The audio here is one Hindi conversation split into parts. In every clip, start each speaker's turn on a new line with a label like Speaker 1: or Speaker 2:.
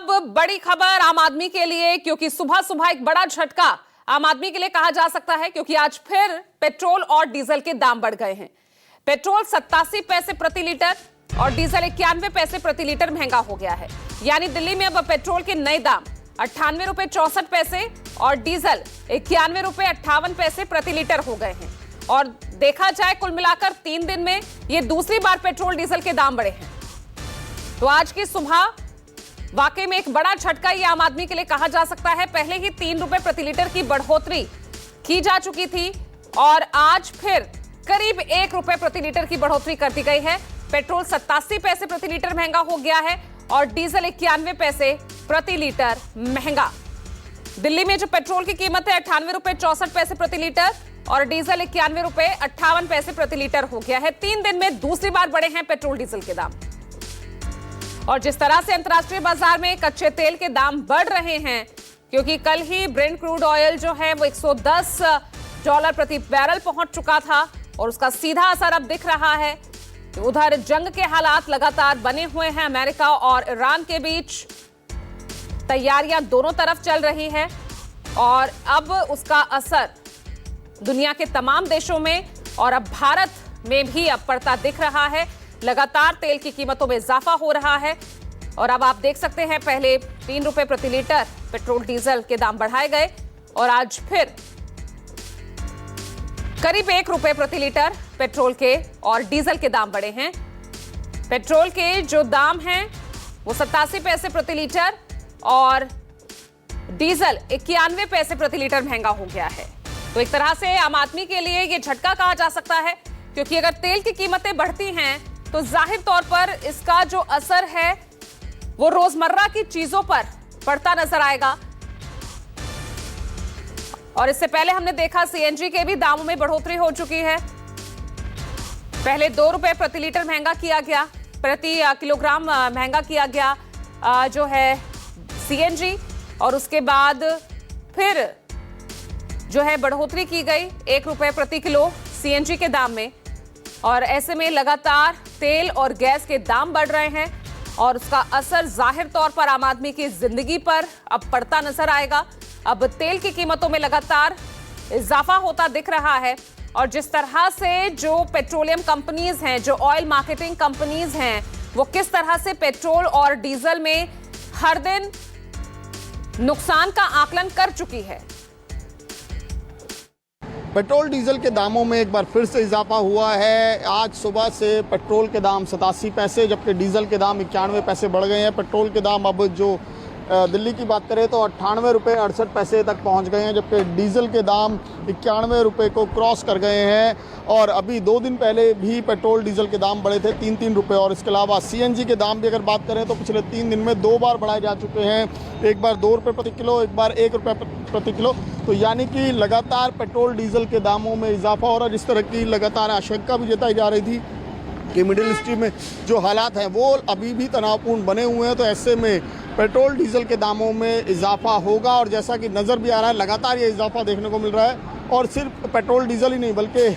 Speaker 1: अब बड़ी खबर आम आदमी के लिए, क्योंकि सुबह सुबह एक बड़ा झटका आम आदमी के लिए कहा जा सकता है, क्योंकि आज फिर पेट्रोल और डीजल के दाम बढ़ गए हैं। पेट्रोल 87 पैसे प्रति लीटर और डीजल 91 पैसे प्रति लीटर महंगा हो गया है। यानी दिल्ली में अब पेट्रोल के नए दाम 98 रुपए 64 पैसे और डीजल 91 रुपए 58 पैसे प्रति लीटर हो गए हैं। और देखा जाए कुल मिलाकर 3 दिन में ये दूसरी बार पेट्रोल डीजल के दाम बढ़े हैं। तो आज की सुबह वाकई में एक बड़ा झटका ये आम आदमी के लिए कहा जा सकता है। पहले ही 3 रुपए प्रति लीटर की बढ़ोतरी की जा चुकी थी और आज फिर करीब 1 रुपए प्रति लीटर की बढ़ोतरी कर दी गई है। पेट्रोल 87 पैसे प्रति लीटर महंगा हो गया है और डीजल 91 पैसे प्रति लीटर महंगा। दिल्ली में जो पेट्रोल की कीमत है 98 रुपए 64 पैसे प्रति लीटर और डीजल 91 रुपए 58 पैसे प्रति लीटर हो गया है। 3 दिन में दूसरी बार बढ़े हैं पेट्रोल डीजल के दाम। और जिस तरह से अंतर्राष्ट्रीय बाजार में कच्चे तेल के दाम बढ़ रहे हैं, क्योंकि कल ही ब्रेंट क्रूड ऑयल जो है वो $110 प्रति बैरल पहुंच चुका था और उसका सीधा असर अब दिख रहा है। उधर जंग के हालात लगातार बने हुए हैं। अमेरिका और ईरान के बीच तैयारियां दोनों तरफ चल रही है और अब उसका असर दुनिया के तमाम देशों में और अब भारत में भी अब पड़ता दिख रहा है। लगातार तेल की कीमतों में इजाफा हो रहा है और अब आप देख सकते हैं पहले 3 रुपए प्रति लीटर पेट्रोल डीजल के दाम बढ़ाए गए और आज फिर करीब 1 रुपए प्रति लीटर पेट्रोल के और डीजल के दाम बढ़े हैं। पेट्रोल के जो दाम हैं वो 87 पैसे प्रति लीटर और डीजल 91 पैसे प्रति लीटर महंगा हो गया है। तो एक तरह से आम आदमी के लिए ये झटका कहा जा सकता है, क्योंकि अगर तेल की कीमतें बढ़ती हैं तो जाहिर तौर पर इसका जो असर है वो रोजमर्रा की चीजों पर पड़ता नजर आएगा। और इससे पहले हमने देखा सीएनजी के भी दामों में बढ़ोतरी हो चुकी है। पहले 2 रुपए प्रति लीटर महंगा किया गया, प्रति किलोग्राम महंगा किया गया जो है सीएनजी, और उसके बाद फिर जो है बढ़ोतरी की गई 1 रुपए प्रति किलो सीएनजी के दाम में। और ऐसे में लगातार तेल और गैस के दाम बढ़ रहे हैं और उसका असर जाहिर तौर पर आम आदमी की जिंदगी पर अब पड़ता नजर आएगा। अब तेल की कीमतों में लगातार इजाफा होता दिख रहा है और जिस तरह से जो पेट्रोलियम कंपनीज हैं, जो ऑयल मार्केटिंग कंपनीज हैं, वो किस तरह से पेट्रोल और डीजल में हर दिन नुकसान का आकलन कर चुकी है।
Speaker 2: पेट्रोल डीजल के दामों में एक बार फिर से इजाफा हुआ है। आज सुबह से पेट्रोल के दाम 87 पैसे जबकि डीजल के दाम 91 पैसे बढ़ गए हैं। पेट्रोल के दाम अब जो दिल्ली की बात करें तो 98 रुपये 68 पैसे तक पहुंच गए हैं, जबकि डीजल के दाम 91 रुपये को क्रॉस कर गए हैं। और अभी 2 दिन पहले भी पेट्रोल डीजल के दाम बढ़े थे 3-3 रुपये। और इसके अलावा सीएनजी के दाम भी अगर बात करें तो पिछले 3 दिन में 2 बार बढ़ाए जा चुके हैं। एक बार 2 रुपये प्रति किलो, एक बार 1 रुपये प्रति किलो। तो यानी कि लगातार पेट्रोल डीजल के दामों में इजाफा हो रहा है। जिस तरह की लगातार आशंका भी जताई जा रही थी कि मिडिल ईस्ट में जो हालात हैं वो अभी भी तनावपूर्ण बने हुए हैं, तो ऐसे में पेट्रोल डीजल के दामों में इजाफा होगा। और जैसा कि नज़र भी आ रहा है लगातार ये इजाफा देखने को मिल रहा है। और सिर्फ पेट्रोल डीजल ही नहीं बल्कि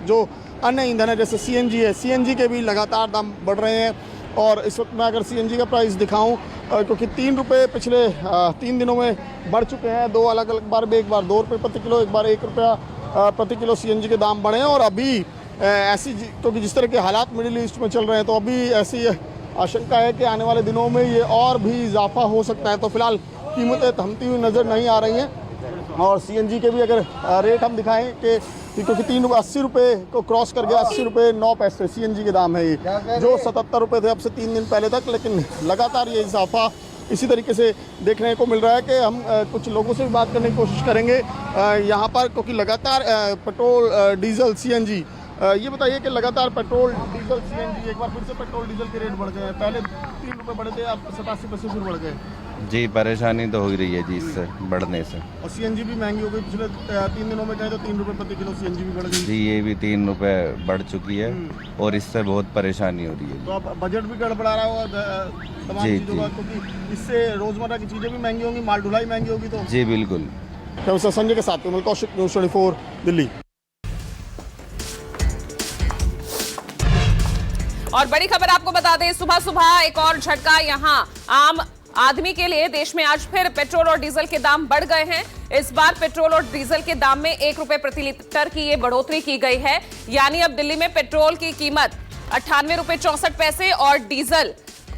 Speaker 2: जो अन्य ईंधन है जैसे सीएनजी है, सीएनजी के भी लगातार दाम बढ़ रहे हैं। और इस वक्त मैं अगर सीएनजी का प्राइस दिखाऊं, क्योंकि 3 रुपये पिछले 3 दिनों में बढ़ चुके हैं, 2 अलग अलग बार में, एक बार 2 रुपये प्रति किलो, एक बार 1 रुपया प्रति किलो सीएनजी के दाम बढ़े हैं। और अभी ऐसी क्योंकि जिस तरह के हालात मिडिल ईस्ट में चल रहे हैं तो अभी ऐसी आशंका है कि आने वाले दिनों में ये और भी इजाफा हो सकता है। तो फिलहाल कीमतें थमती हुई नज़र नहीं आ रही हैं। और सीएनजी के भी अगर रेट हम दिखाएं कि क्योंकि 80 रुपये को क्रॉस कर गया, 80 रुपये 9 पैसे सीएनजी के दाम है ये, जो 77 रुपये थे अब से 3 दिन पहले तक। लेकिन लगातार ये इजाफा इसी तरीके से देखने को मिल रहा है कि हम कुछ लोगों से भी बात करने की कोशिश करेंगे यहाँ पर, क्योंकि लगातार पेट्रोल डीजल सीएनजी ये बताइए कि लगातार पेट्रोल डीजल सीएनजी एक बार फिर से पेट्रोल डीजल के रेट बढ़ गए हैं। पहले 3 रुपये बढ़े थे, अब 87 पैसे फिर बढ़ गए।
Speaker 3: जी परेशानी तो हो ही रही है जी इससे बढ़ने से।
Speaker 2: और सीएनजी भी महंगी हो गई, पिछले 3 दिनों में कहें तो 3 रुपये प्रति किलो सीएनजी भी बढ़ गई।
Speaker 3: जी ये भी 3 रुपये बढ़ चुकी है और इससे बहुत परेशानी हो रही है।
Speaker 2: तो अब बजट भी गड़बड़ा रहा होगा तमाम चीज़ों का, क्योंकि इससे रोजमर्रा की चीज़ें भी महंगी होंगी, माल ढुलाई महंगी होगी। तो
Speaker 3: जी बिल्कुल।
Speaker 2: संजय के साथ में कौशिक, न्यूज़ 24 दिल्ली।
Speaker 1: और बड़ी खबर आपको बता दें, सुबह सुबह एक और झटका यहां आम आदमी के लिए देश में आज फिर पेट्रोल और डीजल के दाम बढ़ गए हैं। इस बार पेट्रोल और डीजल के दाम में 1 रुपए प्रति लीटर की ये बढ़ोतरी की गई है। यानी अब दिल्ली में पेट्रोल की कीमत 98 रुपए 64 पैसे और डीजल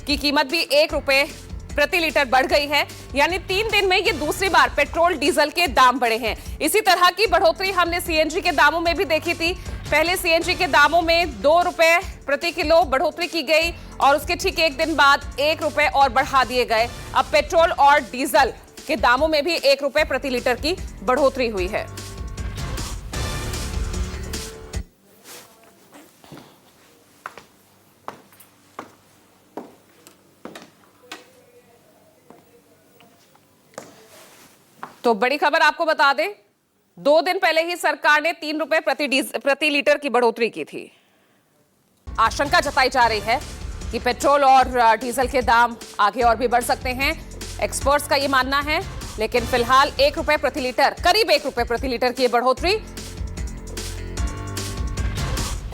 Speaker 1: की कीमत भी 1 रुपए प्रति लीटर बढ़ गई है। यानी 3 दिन में ये दूसरी बार पेट्रोल डीजल के दाम बढ़े हैं। इसी तरह की बढ़ोतरी हमने सीएनजी के दामों में भी देखी थी। पहले सीएनजी के दामों में 2 रुपए प्रति किलो बढ़ोतरी की गई और उसके ठीक 1 दिन बाद 1 रुपए और बढ़ा दिए गए। अब पेट्रोल और डीजल के दामों में भी 1 रुपए प्रति लीटर की बढ़ोतरी हुई है। तो बड़ी खबर आपको बता दें, 2 दिन पहले ही सरकार ने 3 रुपए प्रति लीटर की बढ़ोतरी की थी। आशंका जताई जा रही है कि पेट्रोल और डीजल के दाम आगे और भी बढ़ सकते हैं। एक्सपर्ट्स का यह मानना है, लेकिन फिलहाल 1 रुपए प्रति लीटर, करीब 1 रुपए प्रति लीटर की बढ़ोतरी